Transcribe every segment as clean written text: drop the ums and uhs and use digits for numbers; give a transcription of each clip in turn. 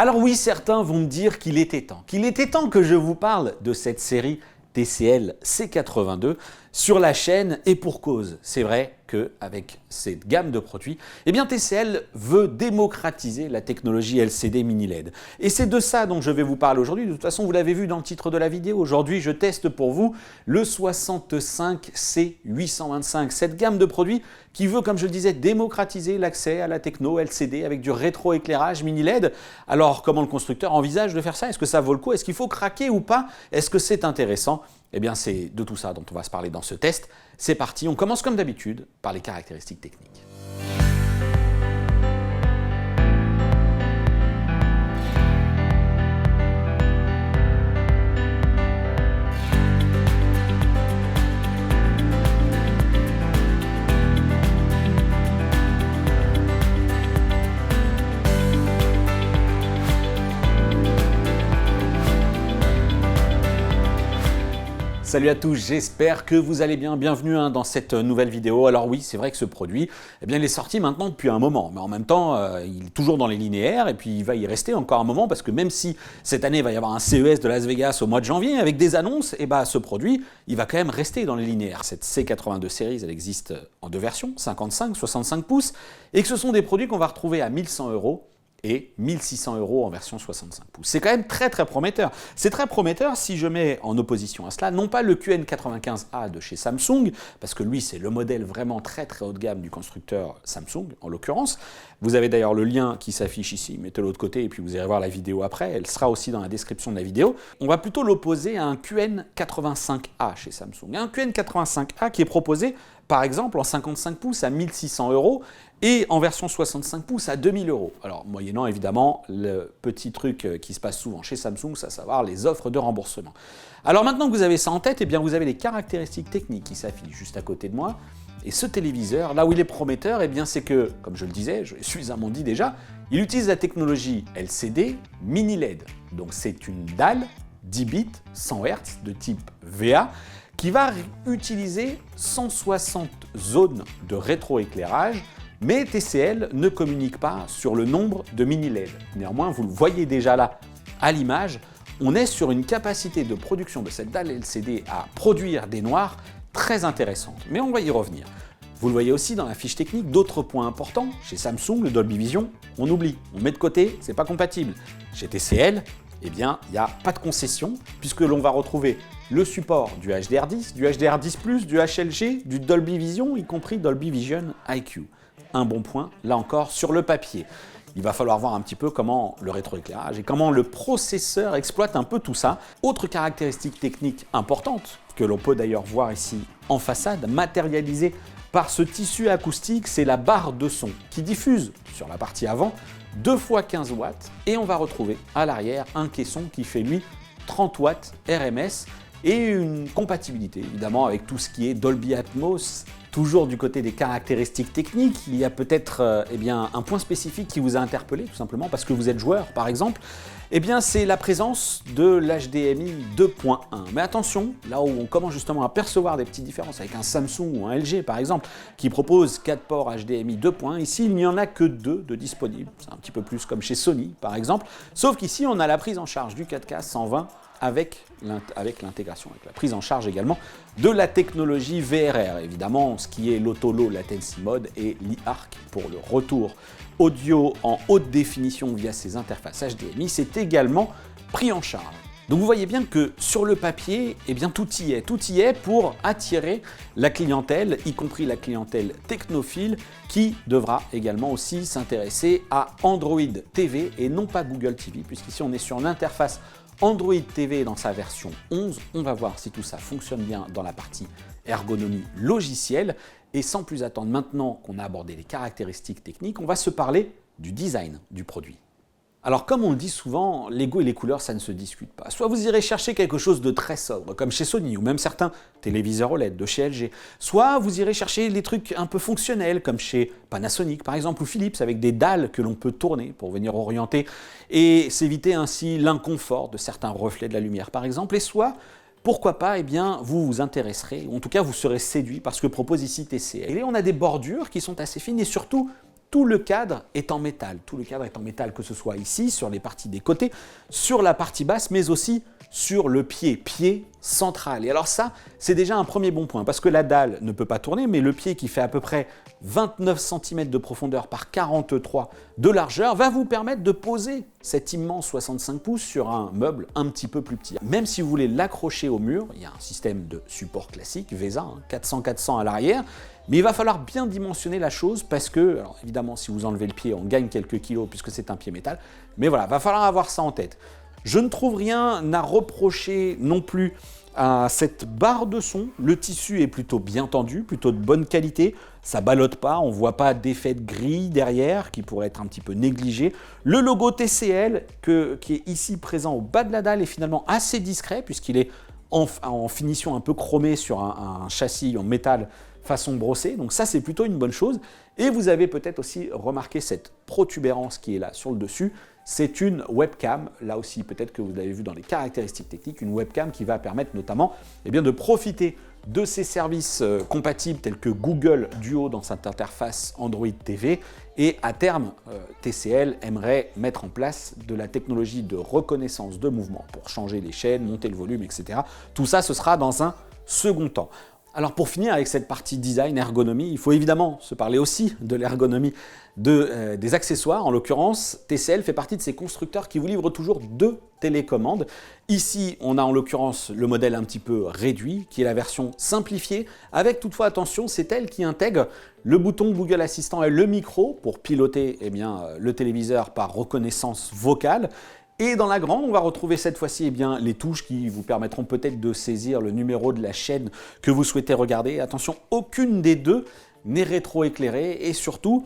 Alors oui, certains vont me dire qu'il était temps que je vous parle de cette série TCL C82 sur la chaîne et pour cause. C'est vrai qu'avec cette gamme de produits, eh bien TCL veut démocratiser la technologie LCD mini LED. Et c'est de ça dont je vais vous parler aujourd'hui. De toute façon, vous l'avez vu dans le titre de la vidéo. Aujourd'hui, je teste pour vous le 65C825, cette gamme de produits qui veut, comme je le disais, démocratiser l'accès à la techno LCD avec du rétroéclairage mini LED. Alors, comment le constructeur envisage de faire ça? Est-ce que ça vaut le coup? Est-ce qu'il faut craquer ou pas? Est-ce que c'est intéressant? Eh bien, c'est de tout ça dont on va se parler dans ce test. C'est parti, on commence comme d'habitude par les caractéristiques techniques. Salut à tous, j'espère que vous allez bien. Bienvenue dans cette nouvelle vidéo. Alors oui, c'est vrai que ce produit, eh bien, il est sorti maintenant depuis un moment. Mais en même temps, il est toujours dans les linéaires et puis il va y rester encore un moment parce que même si cette année, il va y avoir un CES de Las Vegas au mois de janvier avec des annonces, eh ben, ce produit, il va quand même rester dans les linéaires. Cette C82 Series, elle existe en deux versions, 55, 65 pouces, et que ce sont des produits qu'on va retrouver à 1100 € et 1600 € en version 65 pouces. C'est quand même très prometteur. C'est très prometteur si je mets en opposition à cela, non pas le QN95A de chez Samsung, parce que lui c'est le modèle vraiment très haut de gamme du constructeur Samsung en l'occurrence. Vous avez d'ailleurs le lien qui s'affiche ici, mettez-le de l'autre côté et puis vous irez voir la vidéo après, elle sera aussi dans la description de la vidéo. On va plutôt l'opposer à un QN85A chez Samsung. Un QN85A qui est proposé par exemple en 55 pouces à 1600 € et en version 65 pouces à 2000 €. Alors moyennant évidemment le petit truc qui se passe souvent chez Samsung, c'est à savoir les offres de remboursement. Alors maintenant que vous avez ça en tête, eh bien vous avez les caractéristiques techniques qui s'affichent juste à côté de moi. Et ce téléviseur, là où il est prometteur, eh bien c'est que, comme je le disais, je l'ai suffisamment dit déjà, il utilise la technologie LCD mini LED. Donc c'est une dalle 10 bits 100 Hz de type VA qui va utiliser 160 zones de rétroéclairage, mais TCL ne communique pas sur le nombre de mini LED. Néanmoins, vous le voyez déjà là à l'image, on est sur une capacité de production de cette dalle LCD à produire des noirs très intéressante. Mais on va y revenir. Vous le voyez aussi dans la fiche technique, d'autres points importants. Chez Samsung, le Dolby Vision, on oublie, on met de côté, c'est pas compatible. Chez TCL, eh bien, il n'y a pas de concession, puisque l'on va retrouver le support du HDR10, du HDR10+, du HLG, du Dolby Vision, y compris Dolby Vision IQ. Un bon point, là encore, sur le papier. Il va falloir voir un petit peu comment le rétroéclairage et comment le processeur exploite un peu tout ça. Autre caractéristique technique importante, que l'on peut d'ailleurs voir ici en façade, matérialisée par ce tissu acoustique, c'est la barre de son qui diffuse sur la partie avant 2 fois 15 watts et on va retrouver à l'arrière un caisson qui fait lui 30 watts RMS et une compatibilité évidemment avec tout ce qui est Dolby Atmos. Toujours du côté des caractéristiques techniques, il y a peut-être un point spécifique qui vous a interpellé, tout simplement parce que vous êtes joueur par exemple, eh bien c'est la présence de l'HDMI 2.1. Mais attention, là où on commence justement à percevoir des petites différences avec un Samsung ou un LG par exemple, qui propose 4 ports HDMI 2.1, ici il n'y en a que 2 de disponibles. C'est un petit peu plus comme chez Sony par exemple, sauf qu'ici on a la prise en charge du 4K 120 avec l'intégration, avec la prise en charge également de la technologie VRR, évidemment ce qui est l'Auto-Low Latency Mode et l'eARC pour le retour audio en haute définition via ces interfaces HDMI, c'est également pris en charge. Donc vous voyez bien que sur le papier, eh bien tout y est pour attirer la clientèle, y compris la clientèle technophile, qui devra également aussi s'intéresser à Android TV et non pas Google TV, puisqu'ici on est sur une interface Android TV dans sa version 11, on va voir si tout ça fonctionne bien dans la partie ergonomie logicielle. Et sans plus attendre, maintenant qu'on a abordé les caractéristiques techniques, on va se parler du design du produit. Alors comme on le dit souvent, les goûts et les couleurs ça ne se discute pas. Soit vous irez chercher quelque chose de très sobre comme chez Sony ou même certains téléviseurs OLED de chez LG, soit vous irez chercher des trucs un peu fonctionnels comme chez Panasonic par exemple ou Philips avec des dalles que l'on peut tourner pour venir orienter et s'éviter ainsi l'inconfort de certains reflets de la lumière par exemple, et soit pourquoi pas, eh bien, vous vous intéresserez, ou en tout cas vous serez séduit par ce que propose ici TCL. Et on a des bordures qui sont assez fines et surtout tout le cadre est en métal. Tout le cadre est en métal, que ce soit ici, sur les parties des côtés, sur la partie basse, mais aussi sur le pied central. Et alors ça, c'est déjà un premier bon point, parce que la dalle ne peut pas tourner, mais le pied qui fait à peu près 29 cm de profondeur par 43 de largeur va vous permettre de poser cet immense 65 pouces sur un meuble un petit peu plus petit. Même si vous voulez l'accrocher au mur, il y a un système de support classique, VESA, 400-400 à l'arrière, mais il va falloir bien dimensionner la chose parce que, alors évidemment, si vous enlevez le pied, on gagne quelques kilos puisque c'est un pied métal, mais voilà, va falloir avoir ça en tête. Je ne trouve rien à reprocher non plus à cette barre de son. Le tissu est plutôt bien tendu, plutôt de bonne qualité. Ça ballotte pas, on ne voit pas d'effet de grille derrière qui pourrait être un petit peu négligé. Le logo TCL qui est ici présent au bas de la dalle est finalement assez discret puisqu'il est en finition un peu chromée sur un châssis en métal façon brossée, donc ça c'est plutôt une bonne chose. Et vous avez peut-être aussi remarqué cette protubérance qui est là sur le dessus, c'est une webcam, là aussi peut-être que vous l'avez vu dans les caractéristiques techniques, une webcam qui va permettre notamment de profiter de ces services compatibles tels que Google Duo dans cette interface Android TV, et à terme TCL aimerait mettre en place de la technologie de reconnaissance de mouvement pour changer les chaînes, monter le volume, etc. Tout ça ce sera dans un second temps. Alors pour finir avec cette partie design, ergonomie, il faut évidemment se parler aussi de l'ergonomie des accessoires. En l'occurrence, TCL fait partie de ces constructeurs qui vous livrent toujours 2 télécommandes. Ici, on a en l'occurrence le modèle un petit peu réduit, qui est la version simplifiée, avec toutefois, attention, c'est elle qui intègre le bouton Google Assistant et le micro pour piloter le téléviseur par reconnaissance vocale. Et dans la grande, on va retrouver cette fois-ci les touches qui vous permettront peut-être de saisir le numéro de la chaîne que vous souhaitez regarder. Attention, aucune des deux n'est rétroéclairée. Et surtout,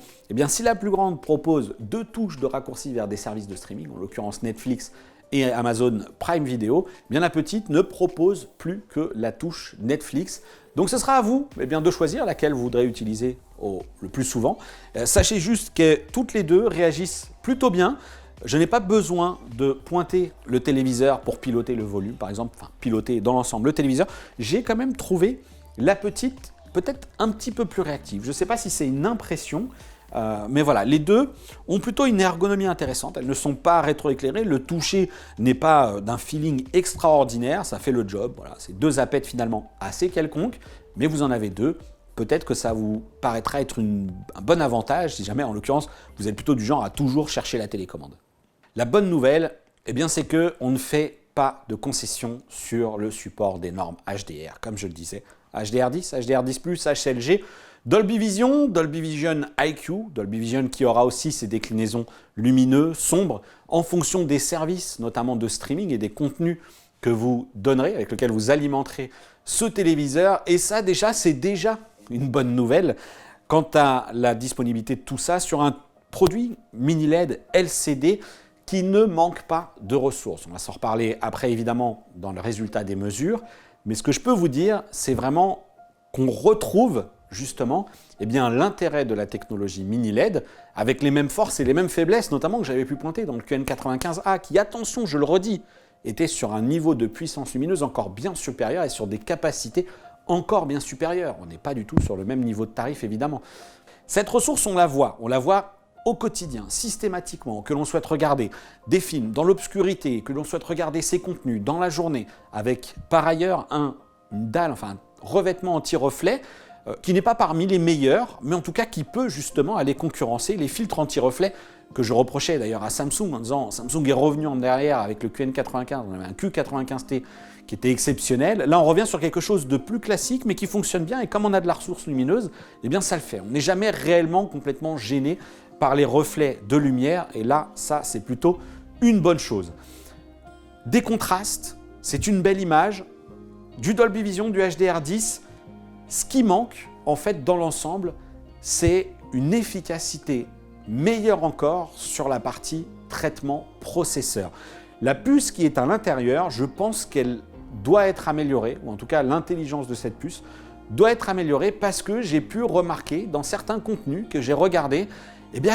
si la plus grande propose 2 touches de raccourci vers des services de streaming, en l'occurrence Netflix et Amazon Prime Video, la petite ne propose plus que la touche Netflix. Donc ce sera à vous de choisir laquelle vous voudrez utiliser le plus souvent. Sachez juste que toutes les deux réagissent plutôt bien. Je n'ai pas besoin de pointer le téléviseur pour piloter le volume, par exemple, piloter dans l'ensemble le téléviseur. J'ai quand même trouvé la petite peut-être un petit peu plus réactive. Je ne sais pas si c'est une impression, mais voilà, les deux ont plutôt une ergonomie intéressante. Elles ne sont pas rétroéclairées, le toucher n'est pas d'un feeling extraordinaire, ça fait le job. Voilà, c'est 2 zappettes finalement assez quelconques, mais vous en avez 2. Peut-être que ça vous paraîtra être un bon avantage si jamais, en l'occurrence, vous êtes plutôt du genre à toujours chercher la télécommande. La bonne nouvelle, c'est qu'on ne fait pas de concession sur le support des normes HDR, comme je le disais. HDR10, HDR10+, HLG, Dolby Vision IQ, Dolby Vision qui aura aussi ses déclinaisons lumineux, sombres, en fonction des services, notamment de streaming et des contenus que vous donnerez, avec lesquels vous alimenterez ce téléviseur. Et ça, c'est déjà une bonne nouvelle quant à la disponibilité de tout ça sur un produit mini LED LCD qui ne manque pas de ressources. On va s'en reparler après, évidemment, dans le résultat des mesures. Mais ce que je peux vous dire, c'est vraiment qu'on retrouve justement l'intérêt de la technologie mini LED avec les mêmes forces et les mêmes faiblesses, notamment que j'avais pu pointer dans le QN95A, qui, attention, je le redis, était sur un niveau de puissance lumineuse encore bien supérieur et sur des capacités encore bien supérieures. On n'est pas du tout sur le même niveau de tarif, évidemment. Cette ressource, on la voit au quotidien, systématiquement, que l'on souhaite regarder des films dans l'obscurité, que l'on souhaite regarder ces contenus dans la journée, avec par ailleurs un revêtement anti-reflet qui n'est pas parmi les meilleurs, mais en tout cas qui peut justement aller concurrencer les filtres anti-reflet que je reprochais d'ailleurs à Samsung en disant Samsung est revenu en derrière avec le QN95, on avait un Q95T qui était exceptionnel. Là, on revient sur quelque chose de plus classique, mais qui fonctionne bien, et comme on a de la ressource lumineuse, ça le fait. On n'est jamais réellement complètement gêné par les reflets de lumière, et là, ça, c'est plutôt une bonne chose. Des contrastes, c'est une belle image, du Dolby Vision, du HDR10. Ce qui manque, en fait, dans l'ensemble, c'est une efficacité meilleure encore sur la partie traitement processeur. La puce qui est à l'intérieur, je pense qu'elle doit être améliorée, ou en tout cas l'intelligence de cette puce doit être améliorée, parce que j'ai pu remarquer dans certains contenus que j'ai regardés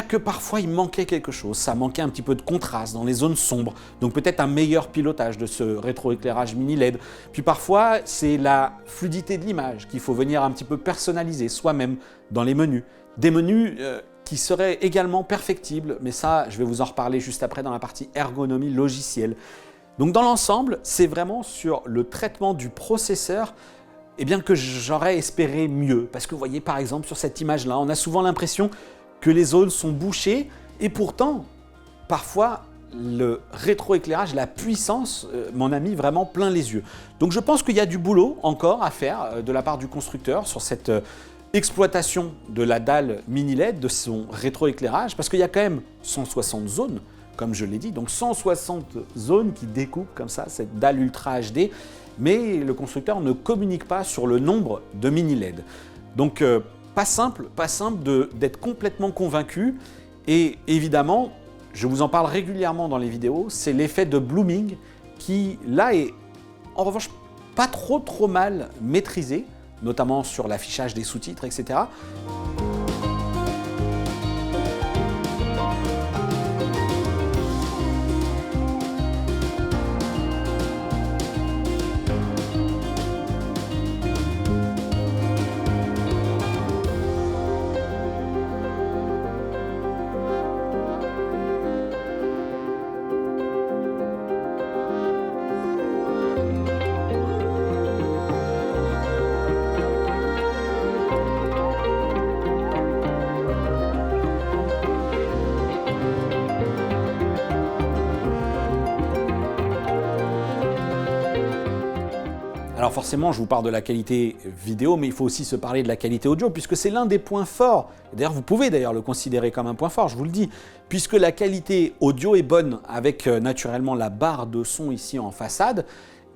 que parfois il manquait quelque chose, ça manquait un petit peu de contraste dans les zones sombres, donc peut-être un meilleur pilotage de ce rétroéclairage mini LED. Puis parfois c'est la fluidité de l'image qu'il faut venir un petit peu personnaliser soi-même dans les menus. Des menus qui serait également perfectible, mais ça, je vais vous en reparler juste après dans la partie ergonomie logicielle. Donc dans l'ensemble, c'est vraiment sur le traitement du processeur que j'aurais espéré mieux. Parce que vous voyez par exemple sur cette image-là, on a souvent l'impression que les zones sont bouchées et pourtant, parfois, le rétroéclairage, la puissance m'en a mis vraiment plein les yeux. Donc je pense qu'il y a du boulot encore à faire de la part du constructeur sur cette exploitation de la dalle mini LED, de son rétroéclairage, parce qu'il y a quand même 160 zones, comme je l'ai dit, donc 160 zones qui découpent comme ça cette dalle Ultra HD, mais le constructeur ne communique pas sur le nombre de mini LED. Donc pas simple d'être complètement convaincu, et évidemment, je vous en parle régulièrement dans les vidéos, c'est l'effet de blooming qui là est en revanche pas trop mal maîtrisé, notamment sur l'affichage des sous-titres, etc. Alors forcément, je vous parle de la qualité vidéo, mais il faut aussi se parler de la qualité audio, puisque c'est l'un des points forts. D'ailleurs, vous pouvez d'ailleurs le considérer comme un point fort, je vous le dis, puisque la qualité audio est bonne, avec naturellement la barre de son ici en façade,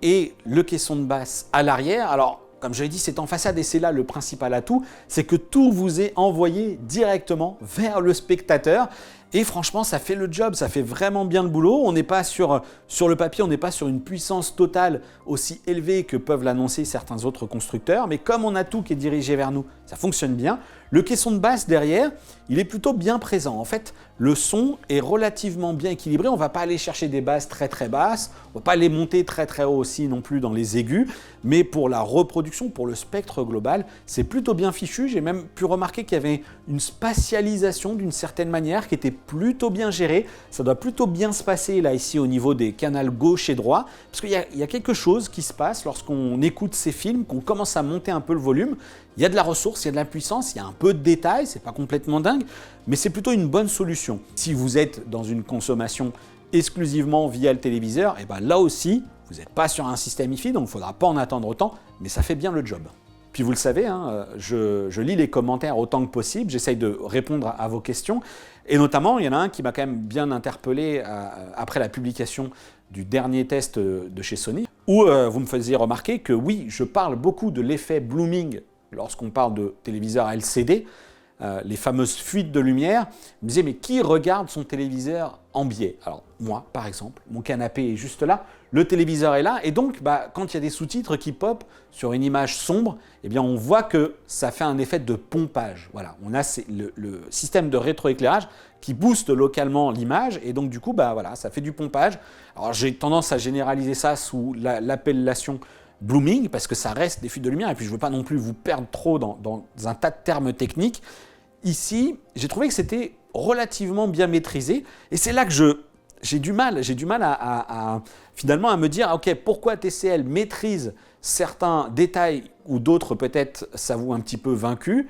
et le caisson de basse à l'arrière. Alors, comme je l'ai dit, c'est en façade et c'est là le principal atout, c'est que tout vous est envoyé directement vers le spectateur. Et franchement, ça fait le job, ça fait vraiment bien le boulot. On n'est pas sur le papier, on n'est pas sur une puissance totale aussi élevée que peuvent l'annoncer certains autres constructeurs. Mais comme on a tout qui est dirigé vers nous, ça fonctionne bien. Le caisson de basse derrière, il est plutôt bien présent. En fait, le son est relativement bien équilibré. On ne va pas aller chercher des basses très basses. On ne va pas les monter très haut aussi non plus dans les aigus. Mais pour la reproduction, pour le spectre global, c'est plutôt bien fichu. J'ai même pu remarquer qu'il y avait une spatialisation d'une certaine manière qui était plutôt bien gérée. Ça doit plutôt bien se passer là ici au niveau des canaux gauche et droit. Parce qu'il y a quelque chose qui se passe lorsqu'on écoute ces films, qu'on commence à monter un peu le volume. Il y a de la ressource, il y a de la puissance, il y a un peu de détails, c'est pas complètement dingue, mais c'est plutôt une bonne solution. Si vous êtes dans une consommation exclusivement via le téléviseur, et là aussi, vous n'êtes pas sur un système hi-fi, donc il ne faudra pas en attendre autant, mais ça fait bien le job. Puis vous le savez, je lis les commentaires autant que possible, j'essaye de répondre à vos questions, et notamment, il y en a un qui m'a quand même bien interpellé après la publication du dernier test de chez Sony, où vous me faisiez remarquer que oui, je parle beaucoup de l'effet blooming lorsqu'on parle de téléviseur LCD, les fameuses fuites de lumière. Je me disais, mais qui regarde son téléviseur en biais? Alors moi, par exemple, mon canapé est juste là, le téléviseur est là, et donc quand il y a des sous-titres qui pop sur une image sombre, on voit que ça fait un effet de pompage. Voilà, on a le système de rétroéclairage qui booste localement l'image, et donc du coup, voilà, ça fait du pompage. Alors j'ai tendance à généraliser ça sous l'appellation blooming, parce que ça reste des fuites de lumière, et puis je ne veux pas non plus vous perdre trop dans un tas de termes techniques. Ici, j'ai trouvé que c'était relativement bien maîtrisé, et c'est là que j'ai du mal finalement à me dire, ok, pourquoi TCL maîtrise certains détails où d'autres peut-être s'avouent un petit peu vaincus,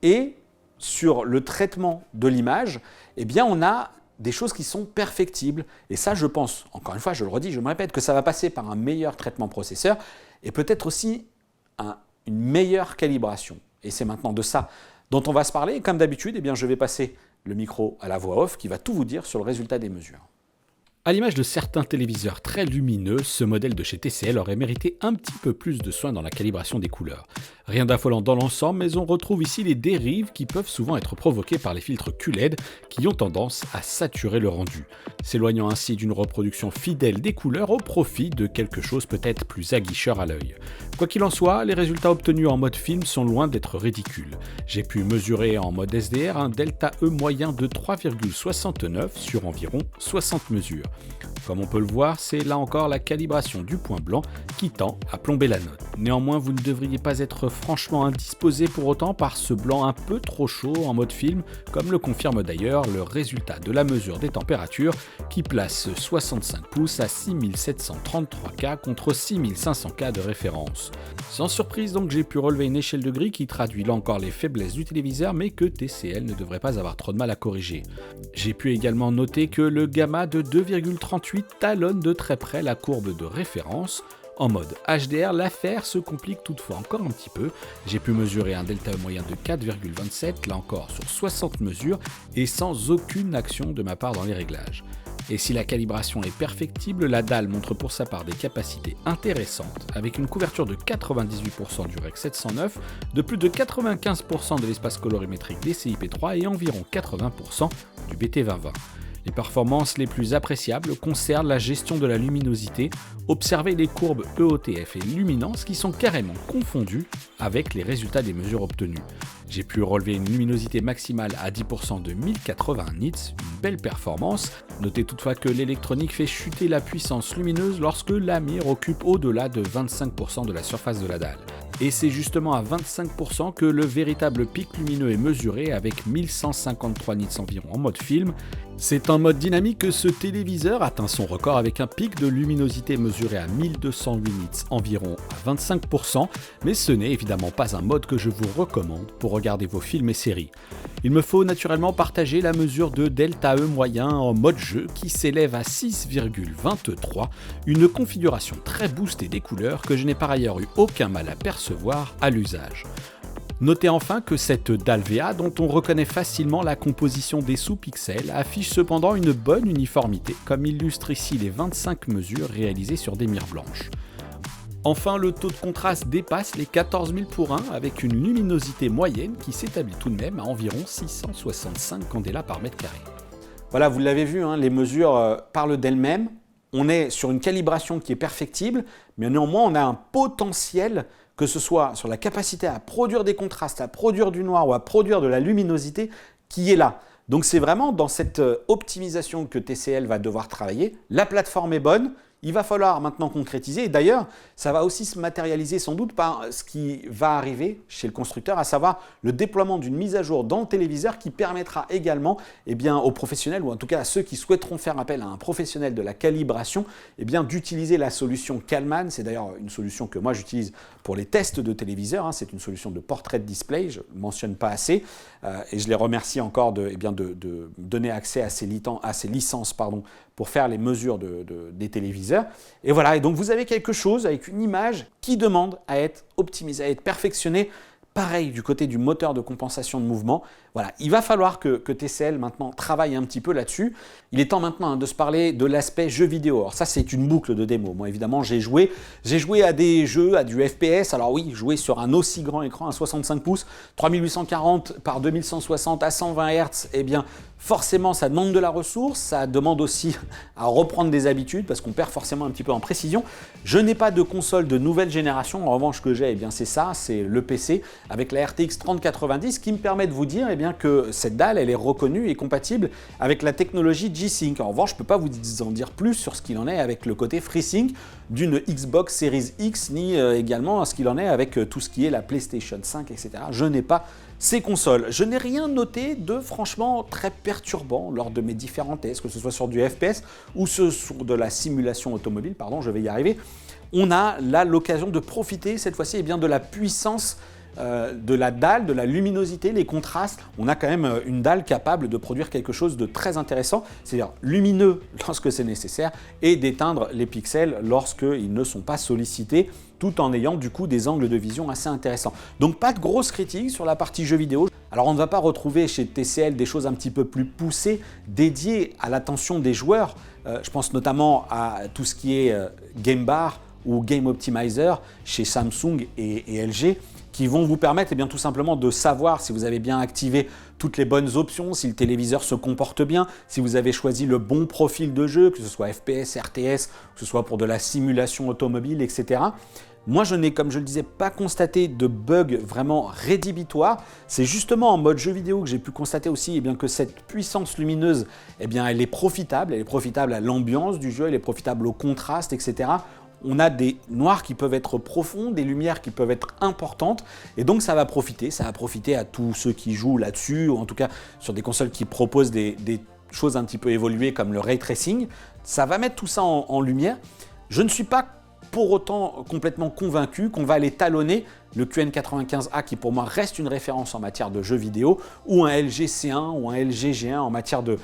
et sur le traitement de l'image, on a des choses qui sont perfectibles. Et ça, je pense, encore une fois, je le redis, je me répète, que ça va passer par un meilleur traitement processeur et peut-être aussi une meilleure calibration. Et c'est maintenant de ça dont on va se parler. Et comme d'habitude, je vais passer le micro à la voix off qui va tout vous dire sur le résultat des mesures. À l'image de certains téléviseurs très lumineux, ce modèle de chez TCL aurait mérité un petit peu plus de soin dans la calibration des couleurs. Rien d'affolant dans l'ensemble, mais on retrouve ici les dérives qui peuvent souvent être provoquées par les filtres QLED qui ont tendance à saturer le rendu, s'éloignant ainsi d'une reproduction fidèle des couleurs au profit de quelque chose peut-être plus aguicheur à l'œil. Quoi qu'il en soit, les résultats obtenus en mode film sont loin d'être ridicules. J'ai pu mesurer en mode SDR un delta E moyen de 3,69 sur environ 60 mesures. Comme on peut le voir, c'est là encore la calibration du point blanc qui tend à plomber la note. Néanmoins, vous ne devriez pas être franchement indisposé pour autant par ce blanc un peu trop chaud en mode film, comme le confirme d'ailleurs le résultat de la mesure des températures qui place 65 pouces à 6733 K contre 6500 K de référence. Sans surprise donc, j'ai pu relever une échelle de gris qui traduit là encore les faiblesses du téléviseur, mais que TCL ne devrait pas avoir trop de mal à corriger. J'ai pu également noter que le gamma de 2,38 talonne de très près la courbe de référence. En mode HDR, l'affaire se complique toutefois encore un petit peu. J'ai pu mesurer un delta moyen de 4,27, là encore sur 60 mesures, et sans aucune action de ma part dans les réglages. Et si la calibration est perfectible, la dalle montre pour sa part des capacités intéressantes, avec une couverture de 98% du REC 709, de plus de 95% de l'espace colorimétrique DCI-P3 et environ 80% du BT2020. Les performances les plus appréciables concernent la gestion de la luminosité. Observez les courbes EOTF et luminance qui sont carrément confondues avec les résultats des mesures obtenues. J'ai pu relever une luminosité maximale à 10% de 1080 nits, une belle performance. Notez toutefois que l'électronique fait chuter la puissance lumineuse lorsque la mire occupe au-delà de 25% de la surface de la dalle. Et c'est justement à 25% que le véritable pic lumineux est mesuré avec 1153 nits environ en mode film. C'est en mode dynamique que ce téléviseur atteint son record avec un pic de luminosité mesuré à 1208 nits environ à 25%, mais ce n'est évidemment pas un mode que je vous recommande pour regarder vos films et séries. Il me faut naturellement partager la mesure de delta E moyen en mode jeu qui s'élève à 6,23, une configuration très boostée des couleurs que je n'ai par ailleurs eu aucun mal à percevoir à l'usage. Notez enfin que cette dalle VA, dont on reconnaît facilement la composition des sous-pixels, affiche cependant une bonne uniformité, comme illustrent ici les 25 mesures réalisées sur des mires blanches. Enfin, le taux de contraste dépasse les 14 000 pour 1 avec une luminosité moyenne qui s'établit tout de même à environ 665 candela par mètre carré. Voilà, vous l'avez vu, hein, les mesures parlent d'elles-mêmes. On est sur une calibration qui est perfectible, mais néanmoins on a un potentiel, que ce soit sur la capacité à produire des contrastes, à produire du noir ou à produire de la luminosité, qui est là. Donc c'est vraiment dans cette optimisation que TCL va devoir travailler. La plateforme est bonne. Il va falloir maintenant concrétiser, et d'ailleurs, ça va aussi se matérialiser sans doute par ce qui va arriver chez le constructeur, à savoir le déploiement d'une mise à jour dans le téléviseur qui permettra également aux professionnels, ou en tout cas à ceux qui souhaiteront faire appel à un professionnel de la calibration, d'utiliser la solution Calman. C'est d'ailleurs une solution que moi j'utilise pour les tests de téléviseurs. C'est une solution de portrait display, je ne le mentionne pas assez, et je les remercie encore de donner accès à ces licences pour faire les mesures des téléviseurs. Et voilà, et donc vous avez quelque chose avec une image qui demande à être optimisée, à être perfectionnée. Pareil du côté du moteur de compensation de mouvement. Voilà, il va falloir que TCL maintenant travaille un petit peu là-dessus. Il est temps maintenant de se parler de l'aspect jeu vidéo. Alors ça, c'est une boucle de démo. Moi, évidemment, j'ai joué à des jeux, à du FPS. Alors oui, jouer sur un aussi grand écran, un 65 pouces, 3840 par 2160 à 120 Hz, forcément, ça demande de la ressource. Ça demande aussi à reprendre des habitudes parce qu'on perd forcément un petit peu en précision. Je n'ai pas de console de nouvelle génération. En revanche, ce que j'ai, c'est ça, c'est le PC avec la RTX 3090 qui me permet de vous dire que cette dalle elle est reconnue et compatible avec la technologie G-Sync. En revanche, je ne peux pas vous en dire plus sur ce qu'il en est avec le côté FreeSync d'une Xbox Series X, ni également ce qu'il en est avec tout ce qui est la PlayStation 5, etc. Je n'ai pas ces consoles. Je n'ai rien noté de franchement très perturbant lors de mes différents tests, que ce soit sur du FPS ou sur de la simulation automobile, je vais y arriver. On a là l'occasion de profiter cette fois-ci de la puissance de la dalle, de la luminosité, les contrastes. On a quand même une dalle capable de produire quelque chose de très intéressant, c'est-à-dire lumineux lorsque c'est nécessaire et d'éteindre les pixels lorsqu'ils ne sont pas sollicités, tout en ayant du coup des angles de vision assez intéressants. Donc pas de grosses critiques sur la partie jeux vidéo. Alors on ne va pas retrouver chez TCL des choses un petit peu plus poussées, dédiées à l'attention des joueurs. Je pense notamment à tout ce qui est Game Bar ou Game Optimizer chez Samsung et LG, qui vont vous permettre tout simplement de savoir si vous avez bien activé toutes les bonnes options, si le téléviseur se comporte bien, si vous avez choisi le bon profil de jeu, que ce soit FPS, RTS, que ce soit pour de la simulation automobile, etc. Moi, je n'ai, comme je le disais, pas constaté de bug vraiment rédhibitoire. C'est justement en mode jeu vidéo que j'ai pu constater aussi que cette puissance lumineuse, elle est profitable. Elle est profitable à l'ambiance du jeu, elle est profitable au contraste, etc. On a des noirs qui peuvent être profonds, des lumières qui peuvent être importantes, et donc ça va profiter à tous ceux qui jouent là-dessus, ou en tout cas sur des consoles qui proposent des choses un petit peu évoluées comme le ray tracing. Ça va mettre tout ça en lumière. Je ne suis pas pour autant complètement convaincu qu'on va aller talonner le QN95A qui pour moi reste une référence en matière de jeux vidéo, ou un LG C1 ou un LG G1 en matière de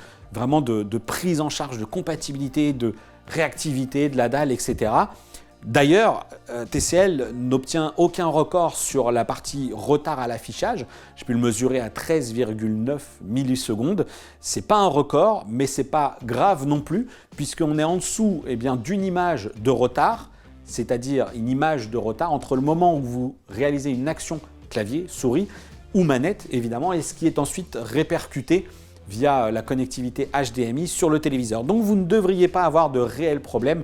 prise en charge, de compatibilité, de réactivité de la dalle, etc. D'ailleurs, TCL n'obtient aucun record sur la partie retard à l'affichage. J'ai pu le mesurer à 13,9 millisecondes. C'est pas un record, mais c'est pas grave non plus, puisqu'on est en dessous d'une image de retard, c'est-à-dire une image de retard entre le moment où vous réalisez une action clavier, souris ou manette, évidemment, et ce qui est ensuite répercuté via la connectivité HDMI sur le téléviseur. Donc vous ne devriez pas avoir de réels problèmes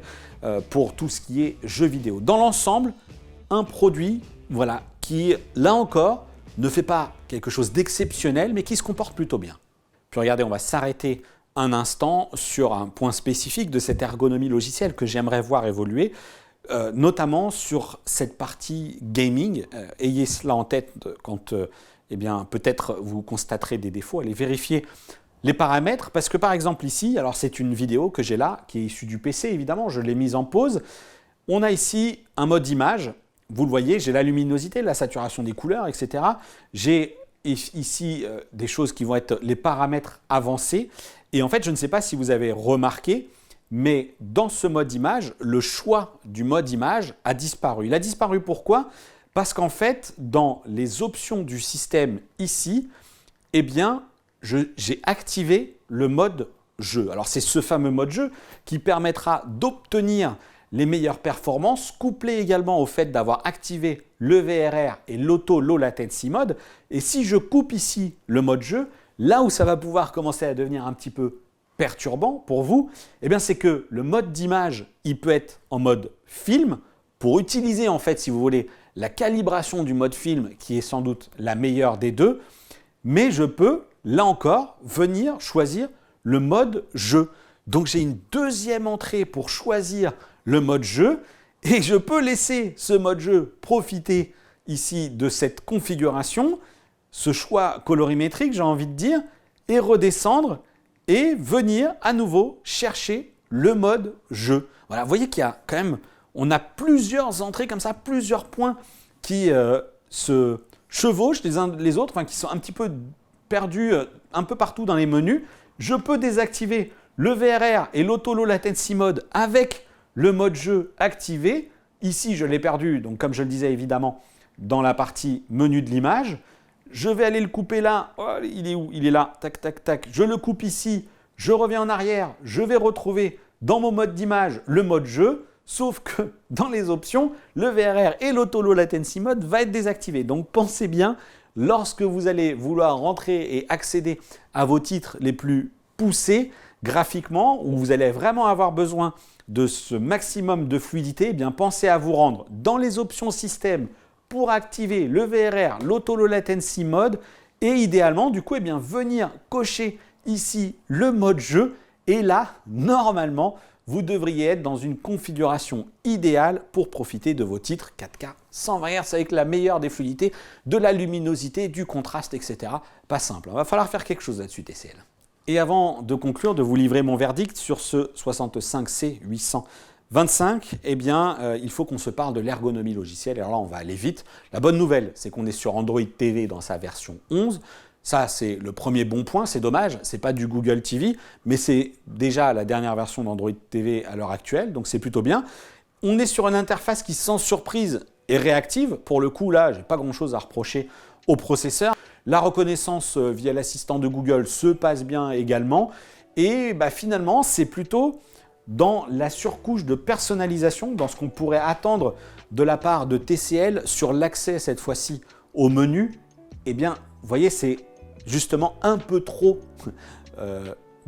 pour tout ce qui est jeux vidéo. Dans l'ensemble, un produit qui, là encore, ne fait pas quelque chose d'exceptionnel, mais qui se comporte plutôt bien. Puis regardez, on va s'arrêter un instant sur un point spécifique de cette ergonomie logicielle que j'aimerais voir évoluer, notamment sur cette partie gaming. Ayez cela en tête quand peut-être vous constaterez des défauts, allez vérifier les paramètres, parce que par exemple ici, alors c'est une vidéo que j'ai là, qui est issue du PC évidemment, je l'ai mise en pause. On a ici un mode image, vous le voyez, j'ai la luminosité, la saturation des couleurs, etc. J'ai ici des choses qui vont être les paramètres avancés, et en fait je ne sais pas si vous avez remarqué, mais dans ce mode image, le choix du mode image a disparu. Il a disparu pourquoi ? Parce qu'en fait, dans les options du système ici, j'ai activé le mode jeu. Alors c'est ce fameux mode jeu qui permettra d'obtenir les meilleures performances, couplé également au fait d'avoir activé le VRR et l'Auto Low Latency Mode. Et si je coupe ici le mode jeu, là où ça va pouvoir commencer à devenir un petit peu perturbant pour vous, c'est que le mode d'image, il peut être en mode film pour utiliser en fait, si vous voulez, la calibration du mode film qui est sans doute la meilleure des deux, mais je peux, là encore, venir choisir le mode jeu. Donc j'ai une deuxième entrée pour choisir le mode jeu et je peux laisser ce mode jeu profiter ici de cette configuration, ce choix colorimétrique, j'ai envie de dire, et redescendre et venir à nouveau chercher le mode jeu. Voilà, vous voyez qu'il y a quand même, on a plusieurs entrées comme ça, plusieurs points qui se chevauchent les uns les autres, qui sont un petit peu perdus un peu partout dans les menus. Je peux désactiver le VRR et l'Auto Low Latency Mode avec le mode jeu activé. Ici, je l'ai perdu, donc comme je le disais évidemment, dans la partie menu de l'image. Je vais aller le couper là. Oh, il est où ? Il est là. Tac, tac, tac. Je le coupe ici. Je reviens en arrière. Je vais retrouver dans mon mode d'image le mode jeu. Sauf que dans les options, le VRR et l'Auto Low Latency Mode va être désactivé. Donc pensez bien, lorsque vous allez vouloir rentrer et accéder à vos titres les plus poussés graphiquement, où vous allez vraiment avoir besoin de ce maximum de fluidité, pensez à vous rendre dans les options système pour activer le VRR, l'Auto Low Latency Mode et idéalement, du coup, venir cocher ici le mode jeu. Et là, normalement, vous devriez être dans une configuration idéale pour profiter de vos titres 4K 120 Hz avec la meilleure des fluidités, de la luminosité, du contraste, etc. Pas simple, il va falloir faire quelque chose là-dessus TCL. Et avant de conclure, de vous livrer mon verdict sur ce 65C825, il faut qu'on se parle de l'ergonomie logicielle. Alors là, on va aller vite. La bonne nouvelle, c'est qu'on est sur Android TV dans sa version 11. Ça, c'est le premier bon point, c'est dommage, c'est pas du Google TV, mais c'est déjà la dernière version d'Android TV à l'heure actuelle, donc c'est plutôt bien. On est sur une interface qui, sans surprise, est réactive. Pour le coup, là, j'ai pas grand-chose à reprocher au processeur. La reconnaissance via l'assistant de Google se passe bien également. Et finalement, c'est plutôt dans la surcouche de personnalisation, dans ce qu'on pourrait attendre de la part de TCL sur l'accès cette fois-ci au menu. Vous voyez, c'est justement un peu trop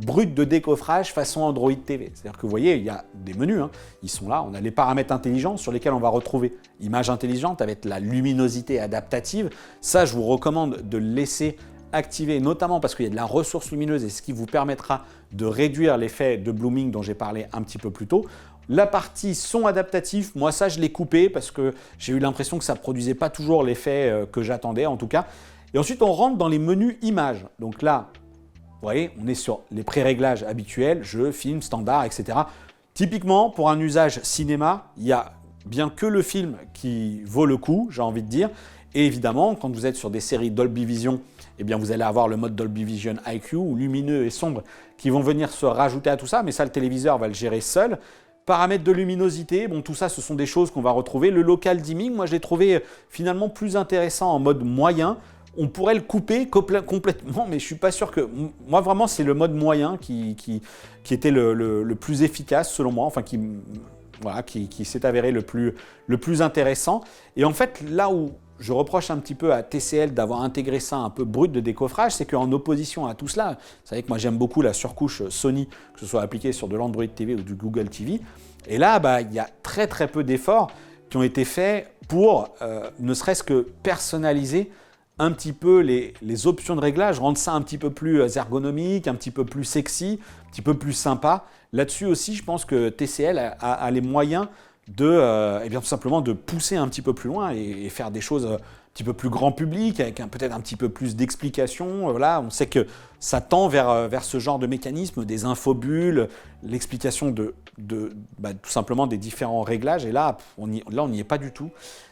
brut de décoffrage façon Android TV. C'est-à-dire que vous voyez, il y a des menus, hein, ils sont là, on a les paramètres intelligents sur lesquels on va retrouver image intelligente avec la luminosité adaptative. Ça, je vous recommande de le laisser activé, notamment parce qu'il y a de la ressource lumineuse et ce qui vous permettra de réduire l'effet de blooming dont j'ai parlé un petit peu plus tôt. La partie son adaptatif, moi ça je l'ai coupé parce que j'ai eu l'impression que ça ne produisait pas toujours l'effet que j'attendais en tout cas. Et ensuite on rentre dans les menus images. Donc là, vous voyez, on est sur les pré-réglages habituels, jeux, films, standards, etc. Typiquement, pour un usage cinéma, il n'y a bien que le film qui vaut le coup, j'ai envie de dire. Et évidemment, quand vous êtes sur des séries Dolby Vision, eh bien vous allez avoir le mode Dolby Vision IQ, ou lumineux et sombre, qui vont venir se rajouter à tout ça, mais ça, le téléviseur va le gérer seul. Paramètres de luminosité, bon, tout ça, ce sont des choses qu'on va retrouver. Le local dimming, moi, je l'ai trouvé finalement plus intéressant en mode moyen. On pourrait le couper complètement, mais je ne suis pas sûr que... Moi, vraiment, c'est le mode moyen qui était le plus efficace, selon moi, enfin, qui s'est avéré le plus intéressant. Et en fait, là où je reproche un petit peu à TCL d'avoir intégré ça un peu brut de décoffrage, c'est qu'en opposition à tout cela, vous savez que moi j'aime beaucoup la surcouche Sony, que ce soit appliquée sur de l'Android TV ou du Google TV, et là il y a très peu d'efforts qui ont été faits pour ne serait-ce que personnaliser un petit peu les options de réglage, rendre ça un petit peu plus ergonomique, un petit peu plus sexy, un petit peu plus sympa. Là-dessus aussi, je pense que TCL a les moyens de, tout simplement de pousser un petit peu plus loin et faire des choses un petit peu plus grand public, avec peut-être un petit peu plus d'explications. Voilà, on sait que ça tend vers ce genre de mécanisme, des infobulles, l'explication tout simplement des différents réglages. Et là, on n'y est pas du tout.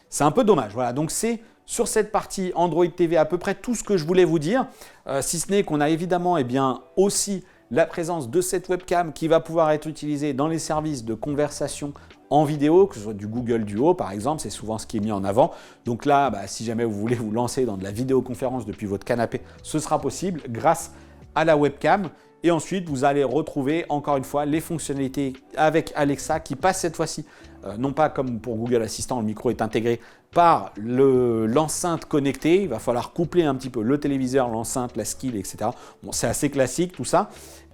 C'est un peu dommage. Voilà, donc c'est sur cette partie Android TV à peu près tout ce que je voulais vous dire, si ce n'est qu'on a évidemment aussi la présence de cette webcam qui va pouvoir être utilisée dans les services de conversation en vidéo, que ce soit du Google Duo par exemple, c'est souvent ce qui est mis en avant. Donc là, si jamais vous voulez vous lancer dans de la vidéoconférence depuis votre canapé, ce sera possible grâce à la webcam. Et ensuite, vous allez retrouver encore une fois les fonctionnalités avec Alexa qui passent cette fois-ci, non pas comme pour Google Assistant, le micro est intégré par l'enceinte connectée. Il va falloir coupler un petit peu le téléviseur, l'enceinte, la skill, etc. Bon, c'est assez classique tout ça.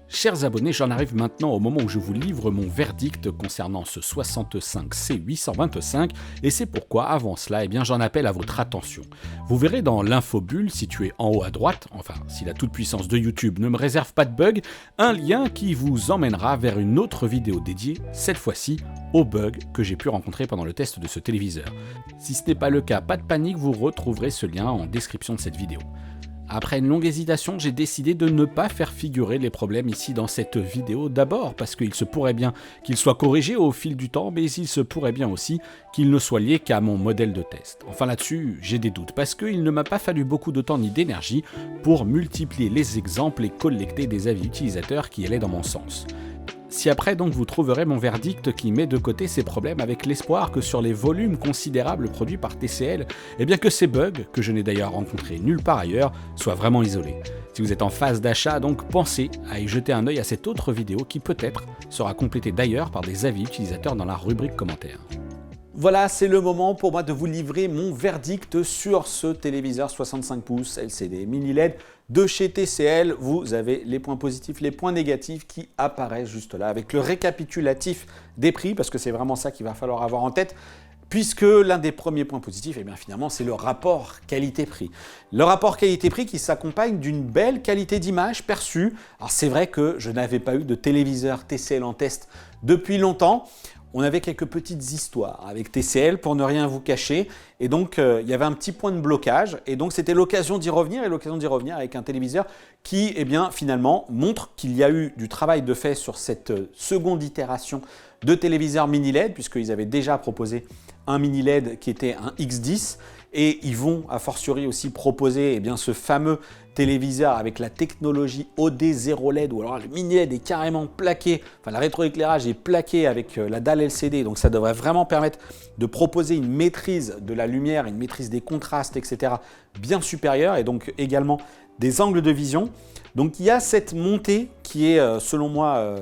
Chers abonnés, j'en arrive maintenant au moment où je vous livre mon verdict concernant ce 65C825 et c'est pourquoi, avant cela, j'en appelle à votre attention. Vous verrez dans l'infobulle, située en haut à droite, enfin si la toute-puissance de YouTube ne me réserve pas de bug, un lien qui vous emmènera vers une autre vidéo dédiée, cette fois-ci aux bugs que j'ai pu rencontrer pendant le test de ce téléviseur. Si ce n'est pas le cas, pas de panique, vous retrouverez ce lien en description de cette vidéo. Après une longue hésitation, j'ai décidé de ne pas faire figurer les problèmes ici dans cette vidéo. D'abord parce qu'il se pourrait bien qu'ils soient corrigés au fil du temps, mais il se pourrait bien aussi qu'ils ne soient liés qu'à mon modèle de test. Enfin là-dessus, j'ai des doutes, parce qu'il ne m'a pas fallu beaucoup de temps ni d'énergie pour multiplier les exemples et collecter des avis utilisateurs qui allaient dans mon sens. Si après donc vous trouverez mon verdict qui met de côté ces problèmes avec l'espoir que sur les volumes considérables produits par TCL, que ces bugs, que je n'ai d'ailleurs rencontrés nulle part ailleurs, soient vraiment isolés. Si vous êtes en phase d'achat, donc pensez à y jeter un œil à cette autre vidéo qui peut-être sera complétée d'ailleurs par des avis utilisateurs dans la rubrique commentaires. Voilà, c'est le moment pour moi de vous livrer mon verdict sur ce téléviseur 65 pouces LCD mini LED de chez TCL. Vous avez les points positifs, les points négatifs qui apparaissent juste là avec le récapitulatif des prix parce que c'est vraiment ça qu'il va falloir avoir en tête. Puisque l'un des premiers points positifs, finalement, c'est le rapport qualité-prix. Le rapport qualité-prix qui s'accompagne d'une belle qualité d'image perçue. Alors c'est vrai que je n'avais pas eu de téléviseur TCL en test depuis longtemps. On avait quelques petites histoires avec TCL pour ne rien vous cacher et donc il y avait un petit point de blocage et donc c'était l'occasion d'y revenir avec un téléviseur qui finalement montre qu'il y a eu du travail de fait sur cette seconde itération de téléviseur mini LED puisqu'ils avaient déjà proposé un mini LED qui était un X10 et ils vont a fortiori aussi proposer ce fameux téléviseur avec la technologie OD0 LED ou alors le mini LED est carrément plaqué, enfin la rétroéclairage est plaqué avec la dalle LCD, donc ça devrait vraiment permettre de proposer une maîtrise de la lumière, une maîtrise des contrastes, etc. bien supérieure et donc également des angles de vision. Donc il y a cette montée qui est selon moi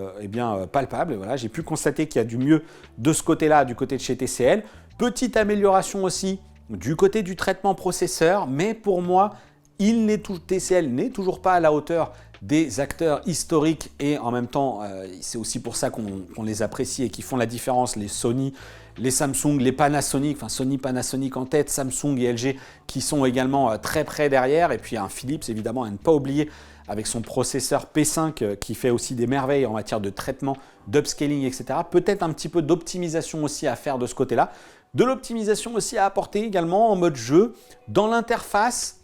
palpable. Voilà, j'ai pu constater qu'il y a du mieux de ce côté-là, du côté de chez TCL. Petite amélioration aussi du côté du traitement processeur, mais pour moi TCL n'est toujours pas à la hauteur des acteurs historiques et en même temps, c'est aussi pour ça qu'on les apprécie et qui font la différence, les Sony, les Samsung, les Panasonic, enfin Sony, Panasonic en tête, Samsung et LG qui sont également très près derrière, et puis un Philips évidemment à ne pas oublier avec son processeur P5 qui fait aussi des merveilles en matière de traitement, d'upscaling, etc. Peut-être un petit peu d'optimisation aussi à faire de ce côté-là, de l'optimisation aussi à apporter également en mode jeu, dans l'interface,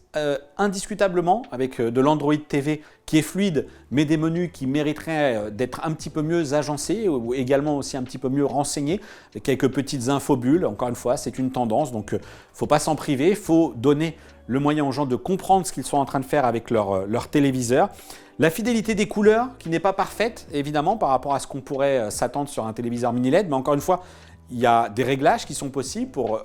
indiscutablement avec de l'Android TV qui est fluide, mais des menus qui mériteraient d'être un petit peu mieux agencés ou également aussi un petit peu mieux renseignés, avec quelques petites infobulles. Encore une fois, c'est une tendance, donc il ne faut pas s'en priver, il faut donner le moyen aux gens de comprendre ce qu'ils sont en train de faire avec leur téléviseur. La fidélité des couleurs qui n'est pas parfaite, évidemment, par rapport à ce qu'on pourrait s'attendre sur un téléviseur mini LED, mais encore une fois, il y a des réglages qui sont possibles pour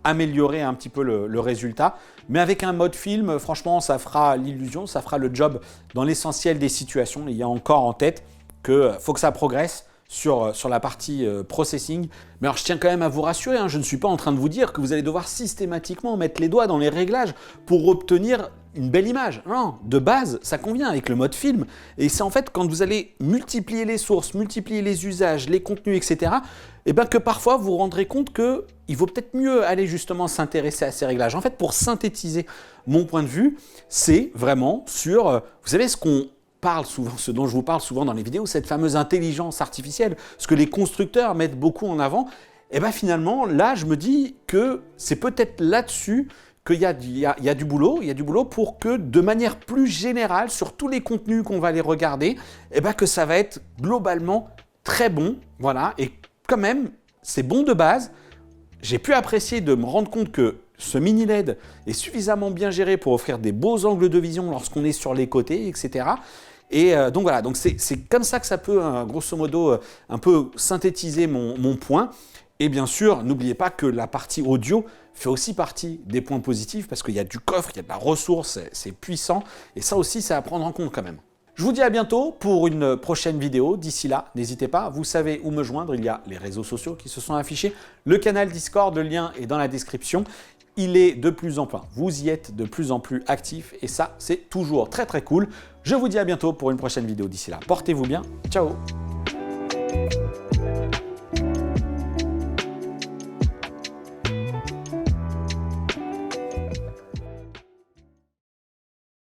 améliorer un petit peu le résultat. Mais avec un mode film, franchement, ça fera l'illusion, ça fera le job dans l'essentiel des situations. Il y a encore en tête qu'il faut que ça progresse sur la partie processing. Mais alors, je tiens quand même à vous rassurer, hein, je ne suis pas en train de vous dire que vous allez devoir systématiquement mettre les doigts dans les réglages pour obtenir une belle image. Non, de base, ça convient avec le mode film. Et c'est en fait quand vous allez multiplier les sources, multiplier les usages, les contenus, etc., et bien que parfois vous vous rendrez compte qu'il vaut peut-être mieux aller justement s'intéresser à ces réglages. En fait, pour synthétiser mon point de vue, c'est vraiment sur, vous savez, ce dont je vous parle souvent dans les vidéos, cette fameuse intelligence artificielle, ce que les constructeurs mettent beaucoup en avant. Et bien finalement, là, je me dis que c'est peut-être là-dessus qu'il y a du boulot pour que de manière plus générale, sur tous les contenus qu'on va aller regarder, et bien que ça va être globalement très bon, voilà, et quand même, c'est bon de base. J'ai pu apprécier de me rendre compte que ce mini LED est suffisamment bien géré pour offrir des beaux angles de vision lorsqu'on est sur les côtés, etc. Et donc voilà, donc c'est comme ça que ça peut, grosso modo, un peu synthétiser mon point. Et bien sûr, n'oubliez pas que la partie audio fait aussi partie des points positifs parce qu'il y a du coffre, il y a de la ressource, c'est puissant. Et ça aussi, c'est à prendre en compte quand même. Je vous dis à bientôt pour une prochaine vidéo. D'ici là, n'hésitez pas, vous savez où me joindre. Il y a les réseaux sociaux qui se sont affichés, le canal Discord, le lien est dans la description. Il est de plus en plus, vous y êtes de plus en plus actifs et ça, c'est toujours très très cool. Je vous dis à bientôt pour une prochaine vidéo. D'ici là, portez-vous bien. Ciao!